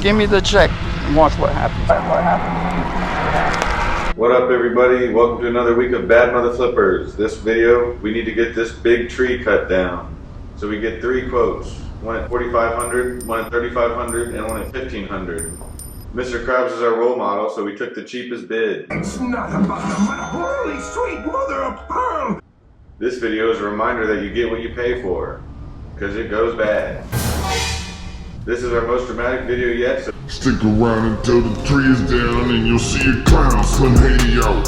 Give me the check and watch what happens. What up, everybody? Welcome to another week of Bad Mother Flippers. This video, we need to get this big tree cut down. So we get 3 quotes. One at $4,500, one at $3,500, and one at $1,500. Mr. Krabs is our role model, so we took the cheapest bid. It's not about the money. Holy sweet mother of pearl! This video is a reminder that you get what you pay for, because it goes bad. This is our most dramatic video yet, so stick around until the tree is down and you'll see a clown Slim Haiti out.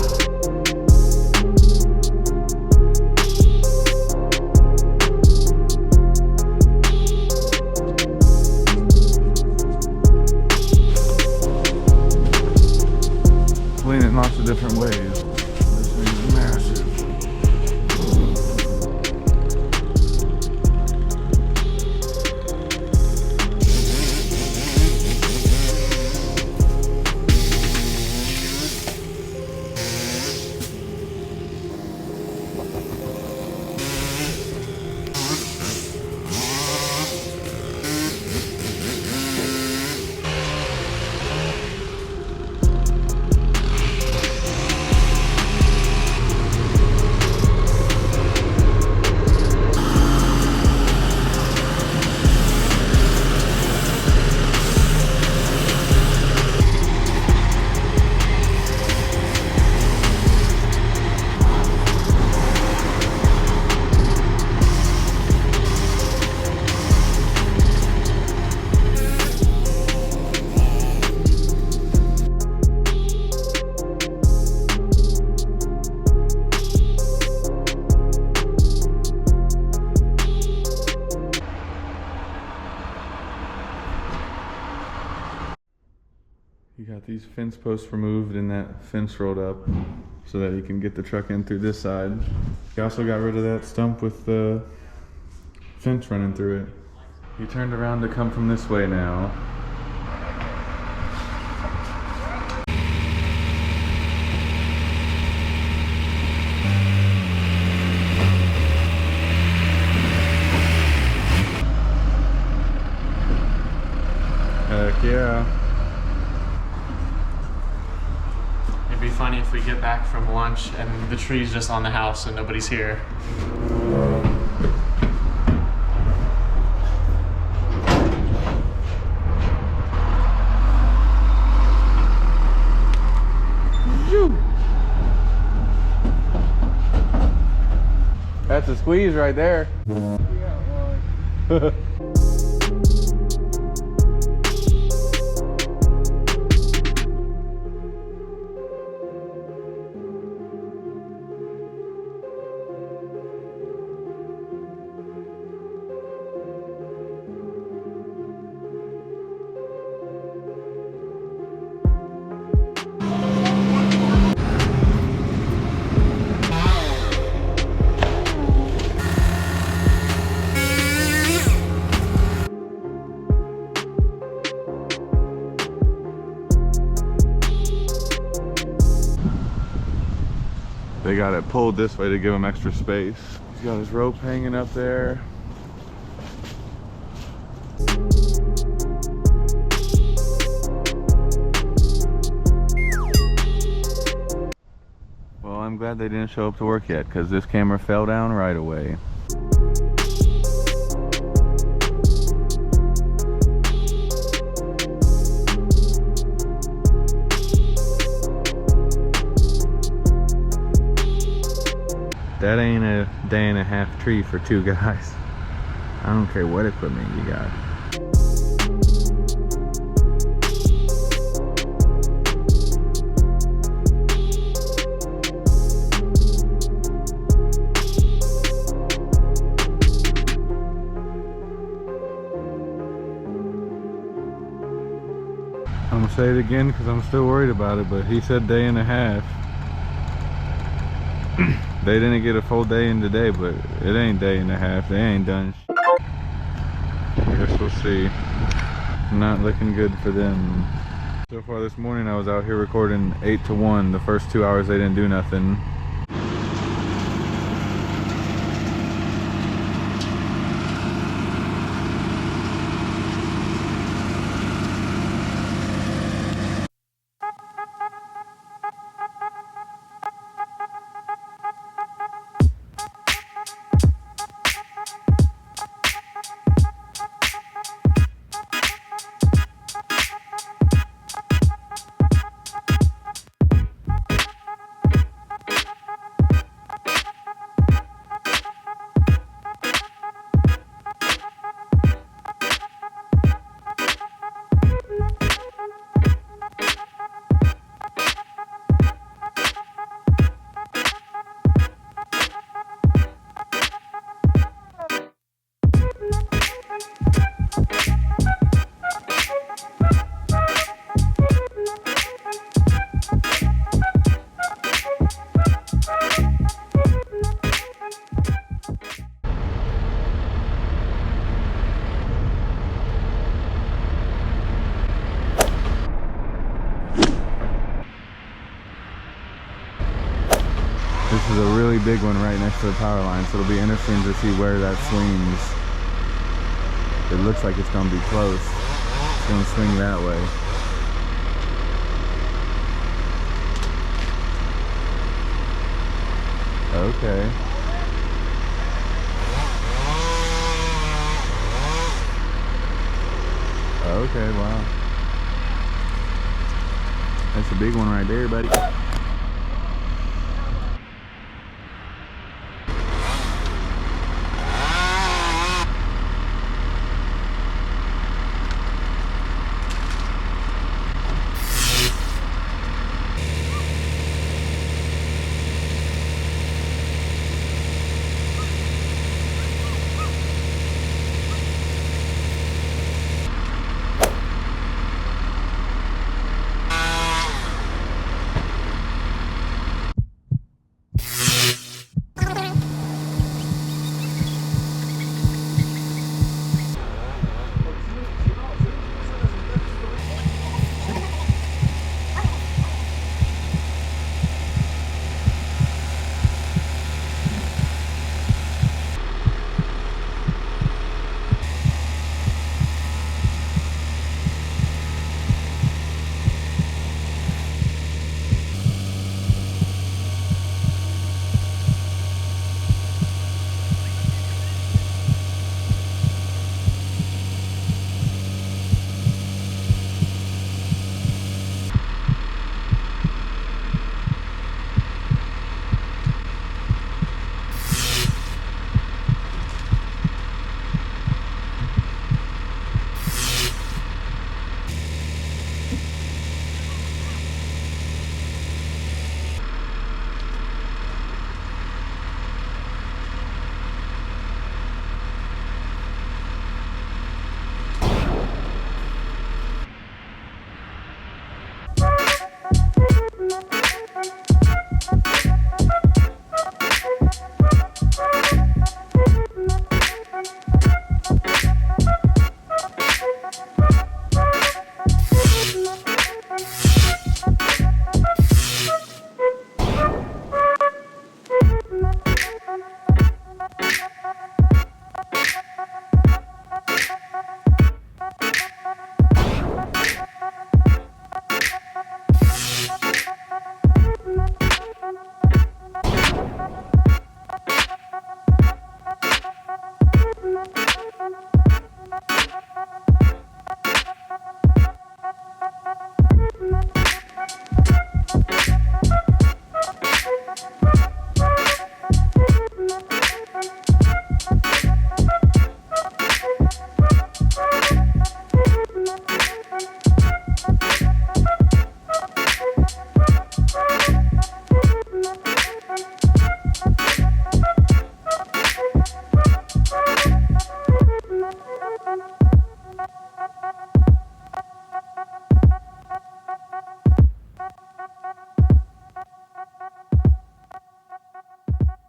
Clean it in lots of different ways. This thing's massive. You got these fence posts removed and that fence rolled up so that you can get the truck in through this side. You also got rid of that stump with the fence running through it. You turned around to come from this way now. Heck yeah. It'd be funny if we get back from lunch and the tree's just on the house and nobody's here. That's a squeeze right there. They got it pulled this way to give him extra space. He's got his rope hanging up there. Well, I'm glad they didn't show up to work yet, because this camera fell down right away. That ain't a day and a half tree for 2 guys. I don't care what equipment you got. I'm gonna say it again because I'm still worried about it, but he said day and a half. They didn't get a full day in today, but it ain't day and a half. They ain't done I guess we'll see. Not looking good for them. So far this morning I was out here recording 8 to 1. The first 2 hours they didn't do nothing. This is a really big one right next to the power line, so it'll be interesting to see where that swings. It looks like it's going to be close. It's going to swing that way. Okay. Okay, wow. That's a big one right there, buddy.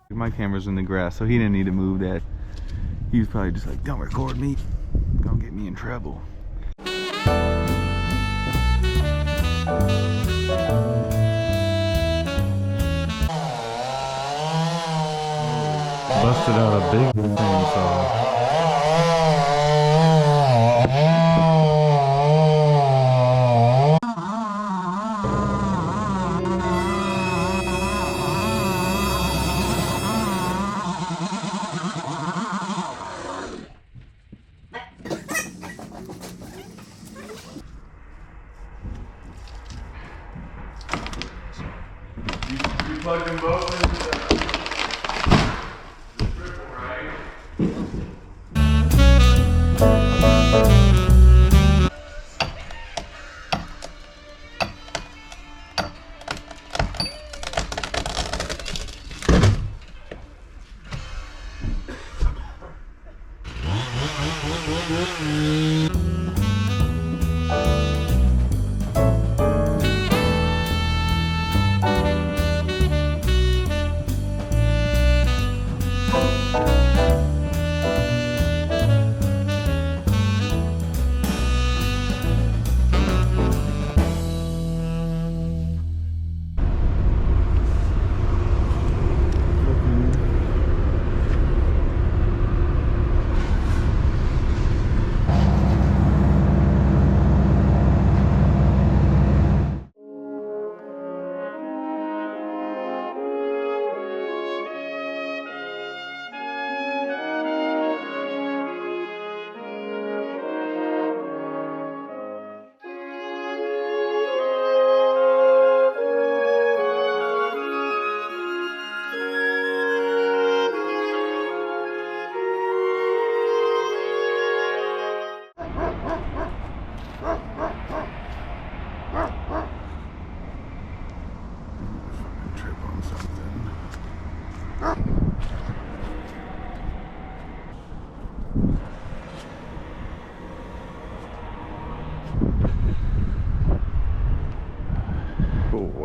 My camera's in the grass, so he didn't need to move that. He was probably just like, don't record me. Gonna get me in trouble. Busted out a big chainsaw. You plugged them both into the triple, right?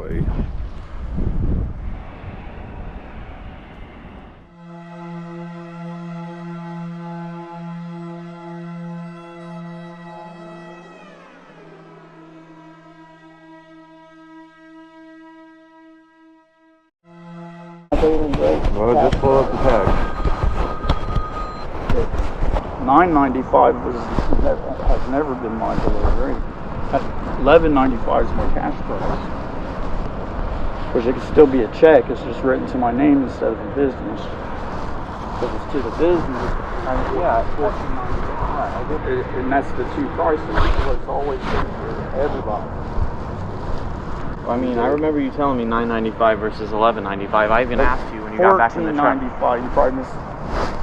way. Well, just pull up the tag. 995 has never been my delivery. 1195 is my cash price. Which it could still be a check. It's just written to my name instead of a business. If it's to the business, yeah, $14.95. And that's the two prices. So it's always been for everybody. I mean, I remember you telling me $9.95 versus $11.95. I even asked you when you got back in the truck. $14.95. You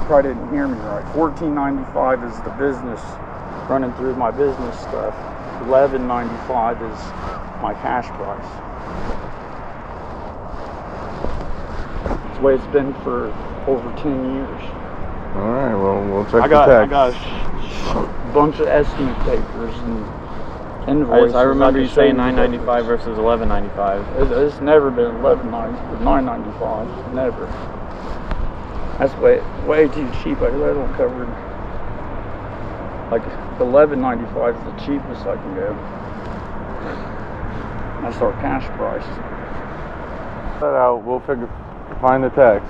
probably didn't hear me right. $14.95 is the business running through my business stuff. $11.95 is my cash price. It's the way it's been for over 10 years. All right, well, we'll check I the got text. a bunch of estimate papers and invoices. I remember you saying $9.95 versus $11.95. It's never been $9.95. Never. That's way too cheap. I don't cover. Like $11.95 is the cheapest I can go. That's our cash price. That out. We'll find the text.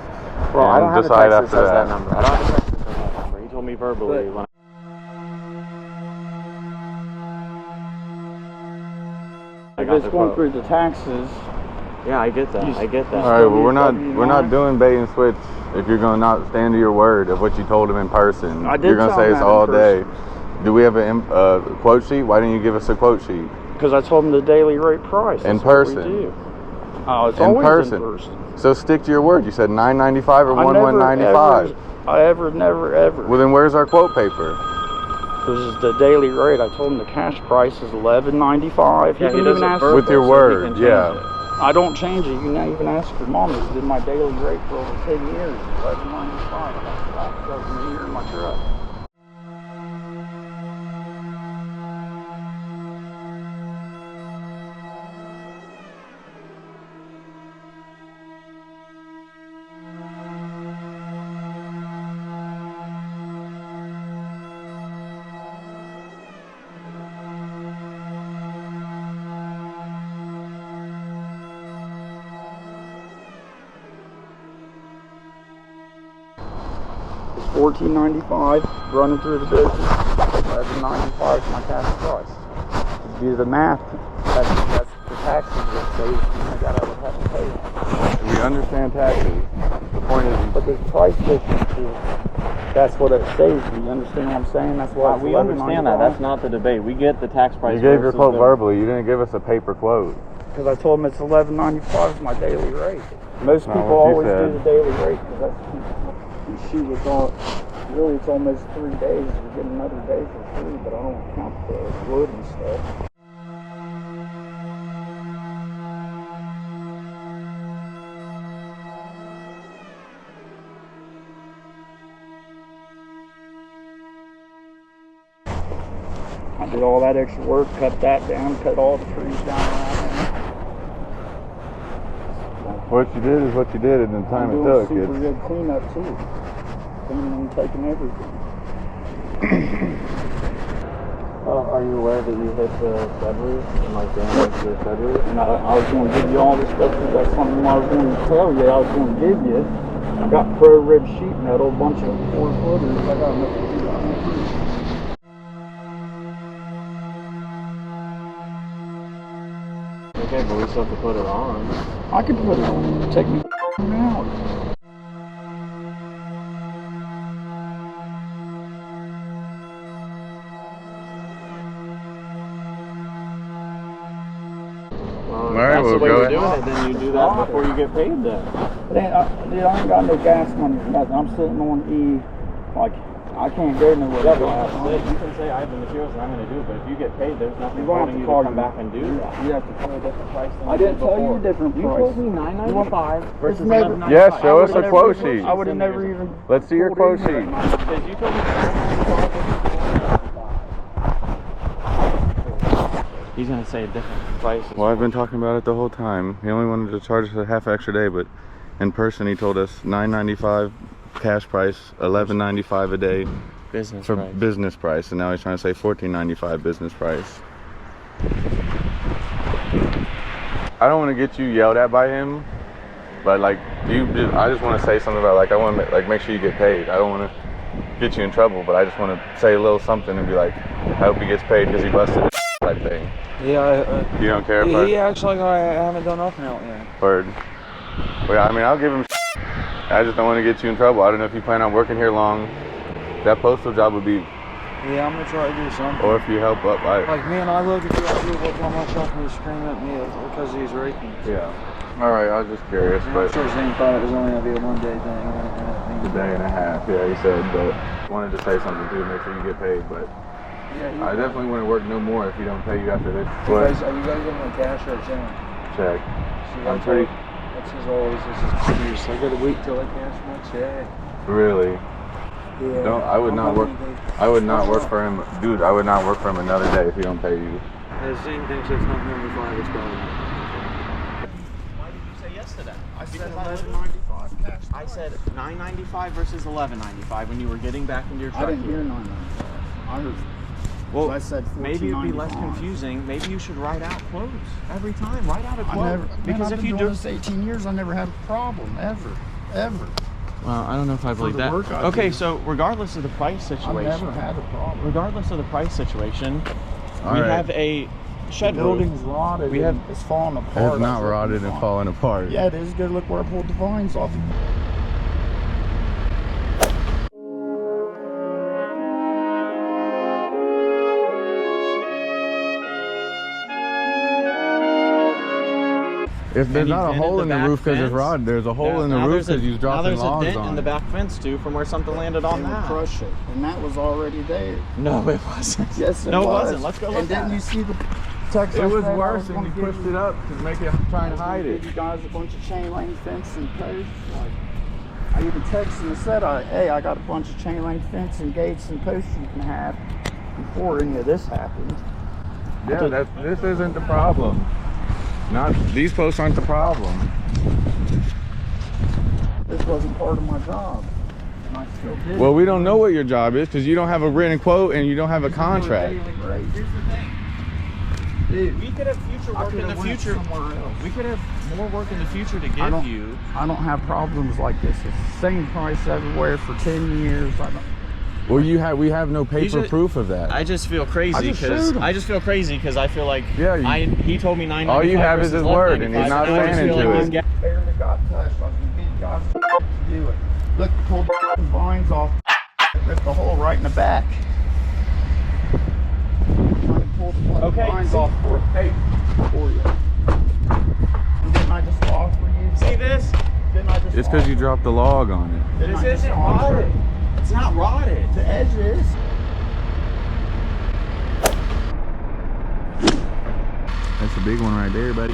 Well, I don't have a decide text that after says that number. I don't have a text that says that number. He told me verbally. But- If it's going through the taxes, Yeah, I get that. I get that. All right, well, we're not doing bait and switch. If you're gonna not stand to your word of what you told him in person, I did you're gonna tell say him it's that all in day. person. Do we have a quote sheet? Why didn't you give us a quote sheet? because I told them the daily rate price. In That's what we person. do. Oh, it's In always person. in person. So stick to your word. You said $9.95 or I never, $11.95. Never. Well, then where's our quote paper? This is the daily rate. I told him the cash price is $11.95. Yeah, he didn't does even it ask verbal, With your so he word, can change yeah. it. I don't change it. You can even ask your mom. This is my daily rate for over 10 years. $11.95. That doesn't hear in my truck. It's $14.95 running through the business. $11.95 is my cash price. Do the math. That's the taxes that say I have to pay. We understand taxes. The point is, But the price difference is, that's what it saves. Do you understand what I'm saying? That's why it's We understand that. That's not the debate. We get the tax price. you gave your versus quote the- verbally. You didn't give us a paper quote. because I told them it's $11.95 is my daily rate. Most Not people what you always said. do the daily rate because that's she was on. Really, it's almost 3 days. You get another day for free, but I don't count the wood and stuff. I did all that extra work, cut that down, cut all the trees down around there. What you did is what you did, and the time I'm it doing took. super It's, good cleanup too. Cleaning and taking everything. Are you aware that you hit the shed roof and like damaged the shed roof? And I was going to give you all this stuff because that's something I was going to tell you. I was going to give you. I got pro rib sheet metal, a bunch of 4-footers. I got enough to do that. Okay, but we still have to put it on. I could put it on. Take me out. Well, if right, that's we'll the way go we're ahead. doing it, then you do that before you get paid then. Dude, I ain't got no gas money or nothing. I'm sitting on E. Like, I can't go nowhere. Yeah, without but money. you can say I have the materials and I'm going to do it, but if you get paid, there's nothing You're going to holding you have to call to come back and do that. You have to Tell me a different price than I didn't tell you a different You price. told me $9.95 versus never- $11.95. Yes, show us a never quote even- sheet. I would have never even. Let's see your pulled quote in sheet. there. Because you told me $9.95 versus $11.95. He's gonna say a different price. Well, I've been talking about it the whole time. He only wanted to charge us a half extra day, but in person he told us $9.95 cash price, $11.95 a day business for price. business price, and now he's trying to say $14.95 business price. I don't want to get you yelled at by him, but like, I just want to say something about like, I want to like make sure you get paid. I don't want to get you in trouble, but I just want to say a little something and be like, I hope he gets paid because he busted it type thing. Yeah, You don't care if he acts like I haven't done nothing out yet. Word. Well, I mean, I'll give him I just don't want to get you in trouble. I don't know if you plan on working here long. That postal job would be, Yeah, I'm gonna try to do something. or if you help up, Like, man, I look at you, I feel like on myself and he's screaming at me because he's raping. yeah. All right, I was just curious, I'm but sure Zane thought it was only gonna be a 1 day thing. a day and a half, yeah, he said, but wanted to say something too, make sure you get paid, but Yeah, I definitely wouldn't work no more if you don't pay you after this. Are you guys giving him cash or a check? Check. See, I'm pretty, That's his always his excuse. I gotta wait till I cash my check. really, Yeah. don't, I would not work for him, dude, I would not work for him another day if he don't pay you. Zane thinks it's not number 5, it's going. Why did you say yes to that? I said Because $11.95 cash. I said $9.95 versus $11.95 when you were getting back into your truck. I didn't hear here. $9.95. I heard. Well, I said maybe it'd be less $14.95. confusing. Maybe you should write out quotes every time. Write out a quote. I never. Because I've if been you doing do, this 18 years, I never had a problem ever. well, I don't know if I believe the that. work I Okay, do. so regardless of the price I've situation, never had a problem. regardless of the price situation, All we right. have a shed roof. Building's rotted. We have- It's falling apart. It's not That's rotted looking and fine. falling apart. Yeah, it is. Go look where I pulled the vines off. If there's And not a he's hole in the back roof because it's fence. rotted, there's a hole in the Now roof there's a- because you dropped Now there's a logs dent on in the it. back fence too from where something landed on They would that. crush it, and that was already there. No, it wasn't. Yes, it No, it was. wasn't. Let's go look And didn't at you it. see the text? It I was said I worse and gonna you give pushed it up to make it try and hide it. Give you guys a bunch of chain link fence and posts. Like, I even texted and said, "Hey, I got a bunch of chain link fence and gates and posts you can have before any of this happened." Yeah, this isn't the problem. Not these posts aren't the problem. This wasn't part of my job, and I still did. Well, we don't know what your job is because you don't have a written quote and you don't have a contract. Daily rate. Here's the thing. Dude, We could have future I work in could've the went future. somewhere else. We could have more work in the future to I give don't- you. I don't have problems like this. It's the same price everywhere for 10 years. I don't. Well, we have no paper should- proof of that. I just feel crazy I just because showed him. I just feel crazy because I feel like Yeah, you- he told me 9.95. All you have is versus his word, and he's 11.95, not and I just saying feel it like to he's it. ga- Barely got touched. I was gonna give you guys to do it. Look, pulled the vines off, ripped the hole right in the back. Trying to pull the Okay, vines see- off for you. And didn't I just offer you? See this? Didn't I just It's because you dropped the log on it. Didn't I This just isn't offer? rotted. It's not rotted. The edge is. That's a big one right there, buddy.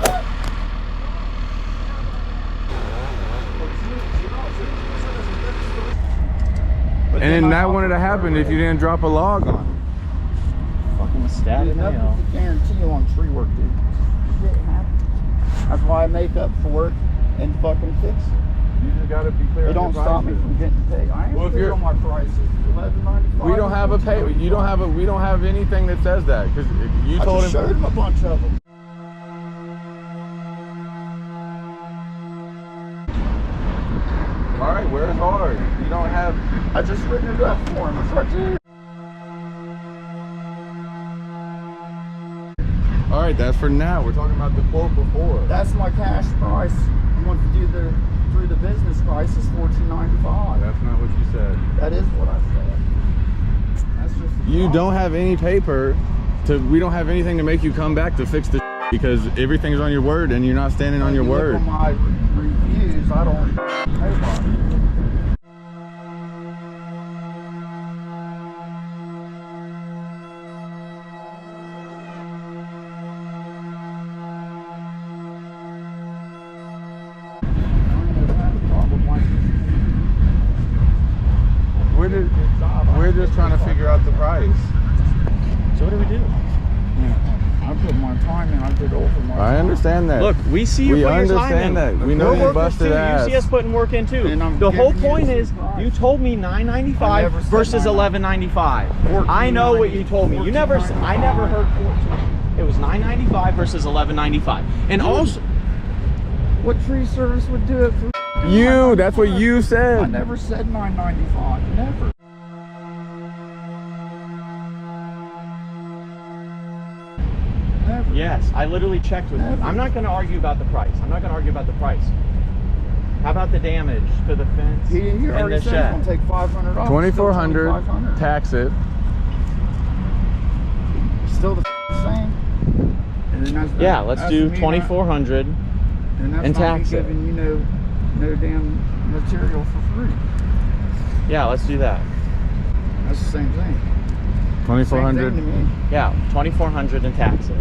And then that wouldn't have happened if you didn't drop a log on it. Fucking stab Dude, nothing's a guarantee on tree work, dude. It didn't happen. That's why I make up for it and fucking fix it. You just gotta be clear. It don't stop me from getting paid. I ain't Well, if clear you're- on my prices. $11.95. We don't have a pay. You don't have a. We don't have anything that says that because you I told just him. showed him a bunch of them. All right, where's hard? You don't have. I just written it up for him. It's right there. All right, that's for now. We're talking about the quote before. That's my cash price. I want to do through the business price is $14.95. That's not what you said. That is what I said. That's just the You price. don't have any paper to. We don't have anything to make you come back to fix the because everything's on your word and you're not standing on your You look word. on my reviews, I don't nobody. We're just trying to figure out the price. So what do we do? I put my time in. I did over my time. I understand that. Look, we see you put your time in. We understand that. We know you busted ass. You see us putting work in too. And The whole giving you point the is, price. you told me I never $9.95 said versus $9.95. $11.95. I know what you told me. You never. I never heard 14. It was $9.95 versus $11.95. And also, What tree service would do it for? You, that's what you I said. never said $9.95. Never. Never. yes, I literally checked with you. I'm not going to argue about the price. How about the damage to the fence He and already the said shed? he's gonna take $500 off. 2,400. Tax it. Still the same. And then Yeah, let's that's do me 2,400. not- And that's and not me tax it. giving you no damn material for free. Yeah, let's do that. That's the same thing. 2,400. Same thing to me. Yeah, 2,400 and tax it.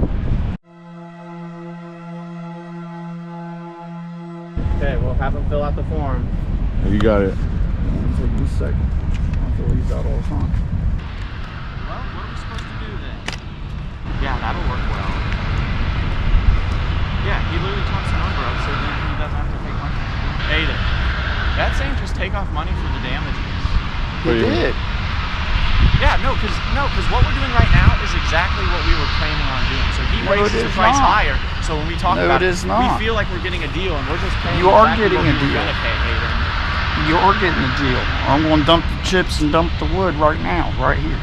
Okay, we'll have him fill out the form. You got it. It'll take me a second. I'll fill these out all the time. Well, what are we supposed to do then? Yeah, that'll work well. Yeah, he literally talks the number up so then he doesn't have to take money. Aiden, that's saying just take off money for the damages. He did. Yeah, no, because what we're doing right now is exactly what we were planning on doing. So he No, raises it the is price not. higher. So when we talk No, about it is not. we feel like we're getting a deal, and we're just paying. You are exactly getting what a we were deal. gonna pay, Aiden. You are getting a deal. I'm going to dump the chips and dump the wood right now, right here.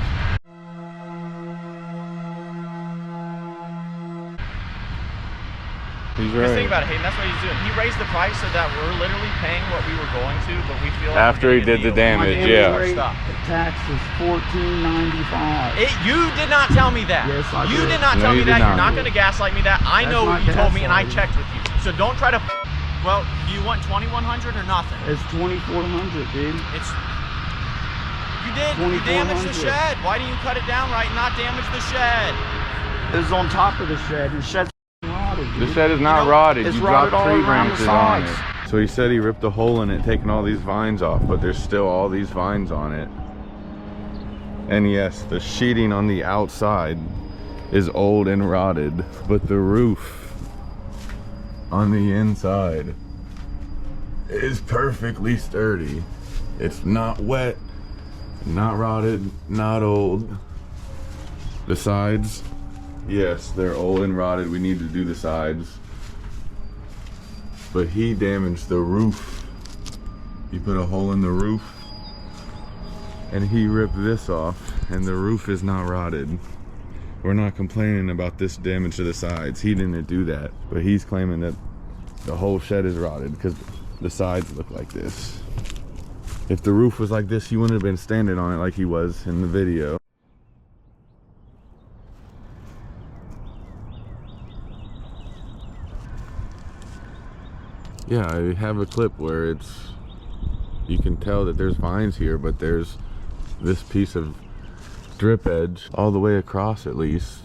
He's Just think right. about it, Hayden. That's what he's doing. He raised the price so that we're literally paying what we were going to, but we feel like After we're he getting a did the deal. damage, My yeah. rate stuff. The tax is $14.95. You did not tell me that. Yes, I You did. did not No, tell you me did that. not. You're not going to gaslight me that. I That's know not what you told me, and I gaslighting. checked with you. So don't try to. Well, do you want 2,100 or nothing? It's 2,400, dude. It's. You did. You damaged the 2,400. shed. Why didn't you cut it down right and not damage the shed? It was on top of the shed. The shed's rotted, The dude. shed is not You know, rotted. it's You rotted dropped all tree around the branches on sides. it. So he said he ripped a hole in it, taking all these vines off, but there's still all these vines on it. And yes, the sheeting on the outside is old and rotted, but the roof on the inside is perfectly sturdy. It's not wet, not rotted, not old. The sides, yes, they're old and rotted. We need to do the sides. But he damaged the roof. He put a hole in the roof and he ripped this off, and the roof is not rotted. We're not complaining about this damage to the sides. He didn't do that, but he's claiming that the whole shed is rotted because the sides look like this. If the roof was like this, he wouldn't have been standing on it like he was in the video. Yeah, I have a clip where you can tell that there's vines here, but there's this piece of drip edge all the way across at least.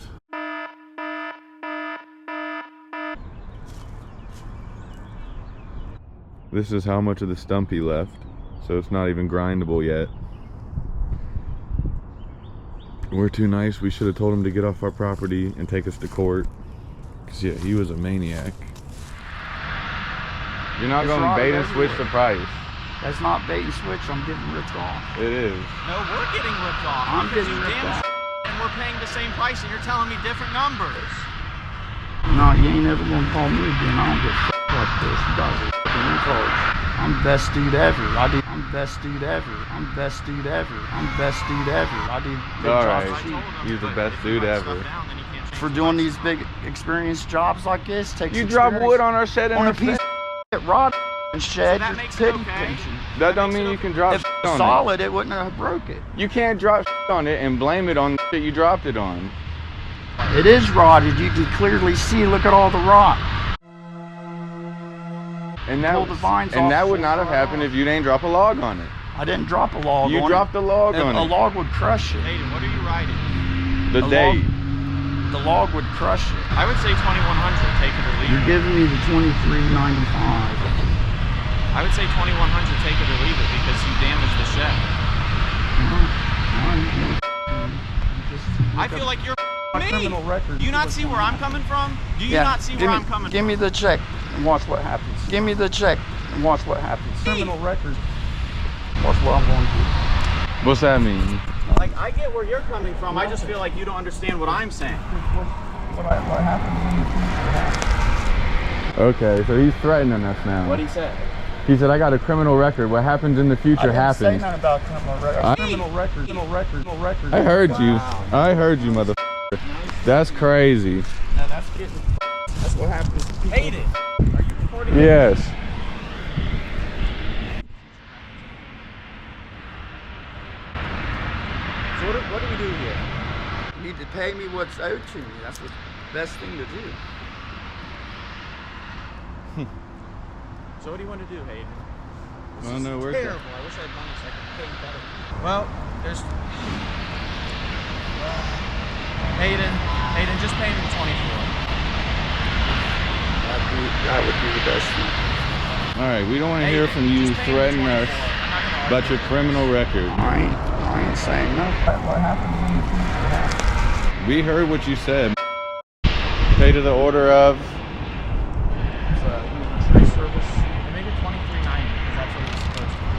This is how much of the stump he left, so it's not even grindable yet. We're too nice. We should have told him to get off our property and take us to court. Cause yeah, he was a maniac. You're not It's going to rotted bait and switch the everywhere. price. That's not bait and switch. I'm getting ripped off. It is. No, we're getting ripped off. I'm because getting you ripped damaged off. and we're paying the same price, and you're telling me different numbers. No, you ain't never gonna call me again. I don't get like this. You guys are fucking retards. I'm the best dude ever. I'm the best dude ever. I'm the best dude ever. I'm the best dude ever. I do big All jobs right. cheap. He's the best dude ever. For doing these big experience jobs like this takes You drop experience. wood on our shed and on a our piece shed. of rod and shed. that Your makes it pity okay? pension. That don't mean you can drop If shit it's on solid, it wouldn't have broke it. it. You can't drop shit on it and blame it on the shit you dropped it on. It is rotted. You can clearly see. Look at all the rot. And that, Pull the vines and off that would the not have side happened if you didn't drop a log on it. I didn't drop a log You on dropped it. a log on A it. log would crush it. Aiden, what are you writing? The a date. The log would crush it. I would say 2,100, take it or leave You're it. giving me the $23.95. I would say 2,100, take it or leave it, because you damaged the shed. I feel like you're my criminal record. Do you not see where I'm coming from? Do you not see where I'm coming from? Give me the check and watch what happens. Give me the check and watch what happens. Criminal record. Watch what I'm going to do. What's that mean? Like, I get where you're coming from. I just feel like you don't understand what I'm saying. What happens in the future. Okay, so he's threatening us now. What'd he say? He said, I got a criminal record. What happens in the future happens. I didn't say nothing about criminal record. Criminal record. Criminal record. I heard you. I heard you, motherfucker. That's crazy. Now that's getting. That's what happens to people. Hate it. Are you recording? Yes. So what do we do here? You need to pay me what's owed to me. That's the best thing to do. So what do you want to do, Hayden? Well, no, we're terrible. I wish I had money so I could pay you better. Well, there's... Hayden, just pay me $24. That would be the best thing. All right, we don't want to hear from you threatening us about your criminal record. I ain't saying nothing. What happens in the future happens. We heard what you said. Pay to the order of. It's a tree service. Make it $23.90 because that's what it's supposed to be.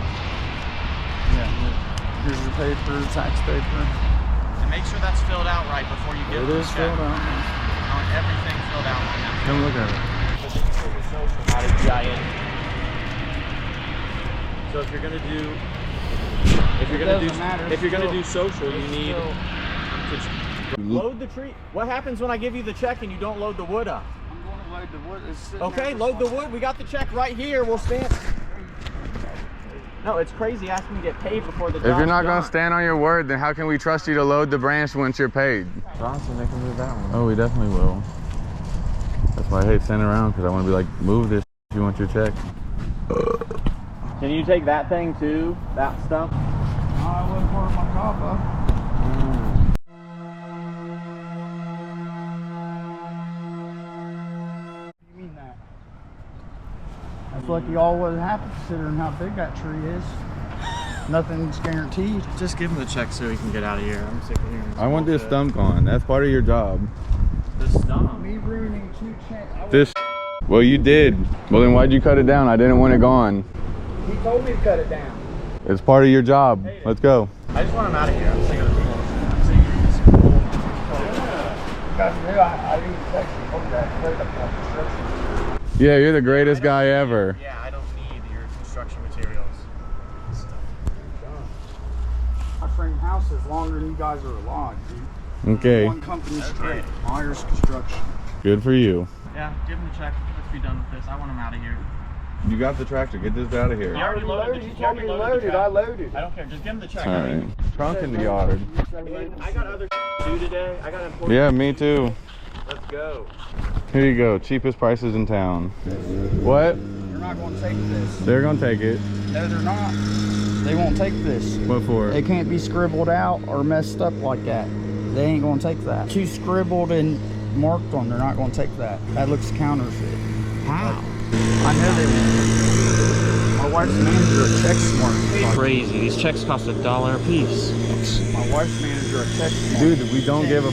Yeah. Here's your paper, tax paper. And make sure that's filled out right before you give It the is check. filled out. I want everything filled out right now. Come look at it. But then you say the social, not a GIN. So if you're gonna do, if you're gonna do social, you need to load the tree. What happens when I give you the check and you don't load the wood up? I'm going to load the wood. It's Okay, load the wood. We got the check right here. We'll stand. No, it's crazy asking me to get paid before the job's If you're not done. going to stand on your word, then how can we trust you to load the branch once you're paid? Johnson, they can move that one. Oh, we definitely will. That's why I hate standing around, because I want to be like, move this if you want your check. Can you take that thing too? That stuff? I wasn't part of my job, though. You mean that? That's lucky all what happened considering how big that tree is. Nothing's guaranteed. Just give him the check so he can get out of here. I'm sick of hearing I want this stump gone. That's part of your job. The stump? Me ruining 2 checks. This. Well, you did. Well, then why'd you cut it down? I didn't want it gone. He told me to cut it down. It's part of your job. Let's go. I just want him out of here. I'm sick of the people. I didn't text you. Told you that. Straight up on construction. Yeah, you're the greatest guy ever. Yeah, I don't need your construction materials. I frame houses longer than you guys are alive, dude. Okay. One company straight. Myers Construction. Good for you. Yeah, give him the check. Let's be done with this. I want him out of here. You got the tractor. Get this out of here. You already loaded. You told me to load it. I loaded. I don't care. Just give him the check. All right. Trunk in the yard. I got other to do today. I got important. Yeah, me too. Let's go. Here you go. Cheapest prices in town. What? You're not going to take this. They're gonna take it. No, they're not. They won't take this. What for? It can't be scribbled out or messed up like that. They ain't going to take that. Too scribbled and marked on, they're not going to take that. That looks counterfeit. How? I know they won't. My wife's manager at Checksmart. Crazy. These checks cost $1 a piece. My wife's manager at Checksmart. Dude, we don't give a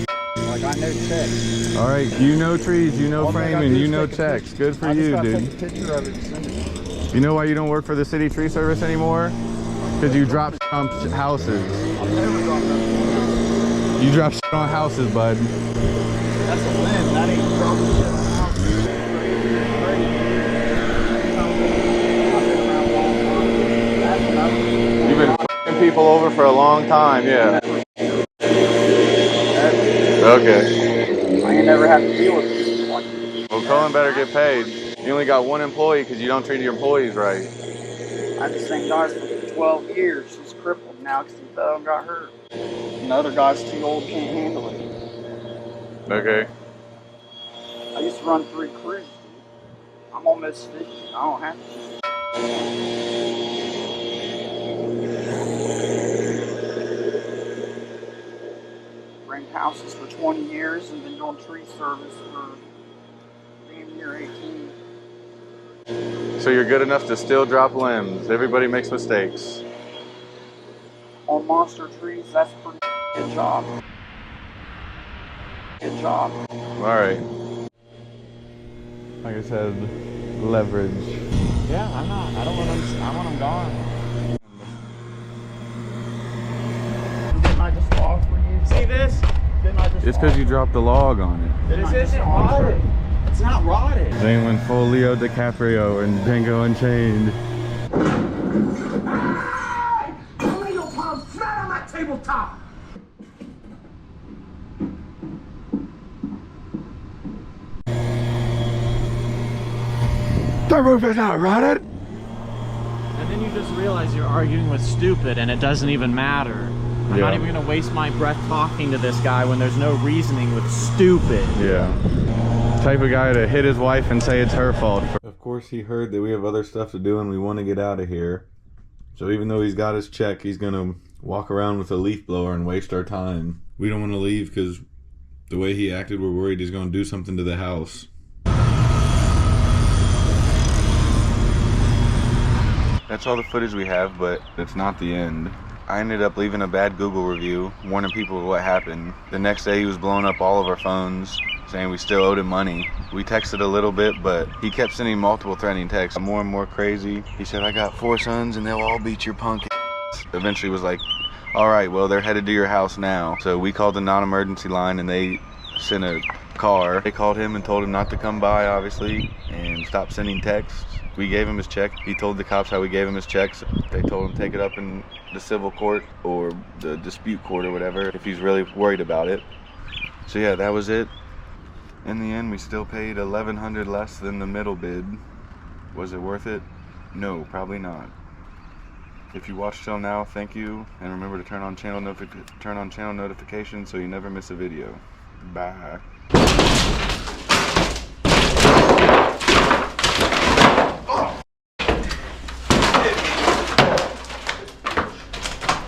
Like, I know checks. All right, you know trees, you know All they gotta framing, do you is know take a checks. picture. Good for I just you, gotta dude. take a picture of it and send it. You know why you don't work for the city tree service anymore? Because you drop on houses. I've never dropped that. You drop on houses, bud. That's a limb. That ain't dropping shit on a house. You've been f***ing people over for a long time, yeah. Okay. I ain't never had to deal with people like this. Well, Cullen better get paid. You only got one employee because you don't treat your employees right. I had the same guys for 12 years. He's crippled now because he fell and got hurt. And the other guy's too old, can't handle it. Okay. I used to run 3 crews, dude. I'm almost 50. I don't have to. Framed houses for 20 years and been doing tree service for damn near 18. So you're good enough to still drop limbs. Everybody makes mistakes. On monster trees, that's a pretty good job. Good job. Alright. Like I said, leverage. Yeah, I'm not. I don't want him. I want him gone. Didn't I just log for you? See this? Didn't I just It's because you dropped the log on it. This isn't rotted. It's not rotted. Zane went full Leo DiCaprio and Django Unchained. Tomato palm flat on that tabletop! The roof is not rotted! And then you just realize you're arguing with stupid and it doesn't even matter. I'm not even gonna waste my breath talking to this guy when there's no reasoning with stupid. Yeah. Type of guy to hit his wife and say it's her fault. Of course he heard that we have other stuff to do and we want to get out of here. So even though he's got his check, he's gonna walk around with a leaf blower and waste our time. We don't want to leave because the way he acted, we're worried he's gonna do something to the house. That's all the footage we have, but it's not the end. I ended up leaving a bad Google review, warning people of what happened. The next day he was blowing up all of our phones, saying we still owed him money. We texted a little bit, but he kept sending multiple threatening texts. More and more crazy. He said, I got 4 sons and they'll all beat your punk ass. Eventually was like, all right, well, they're headed to your house now. So we called the non-emergency line and they sent a car. They called him and told him not to come by, obviously, and stop sending texts. We gave him his check. He told the cops how we gave him his checks. They told him to take it up in the civil court or the dispute court or whatever if he's really worried about it. So yeah, that was it. In the end, we still paid $1,100 less than the middle bid. Was it worth it? No, probably not. If you watched till now, thank you, and remember to turn on channel notifications so you never miss a video. Bye.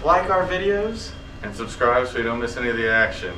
Like our videos? And subscribe so you don't miss any of the action.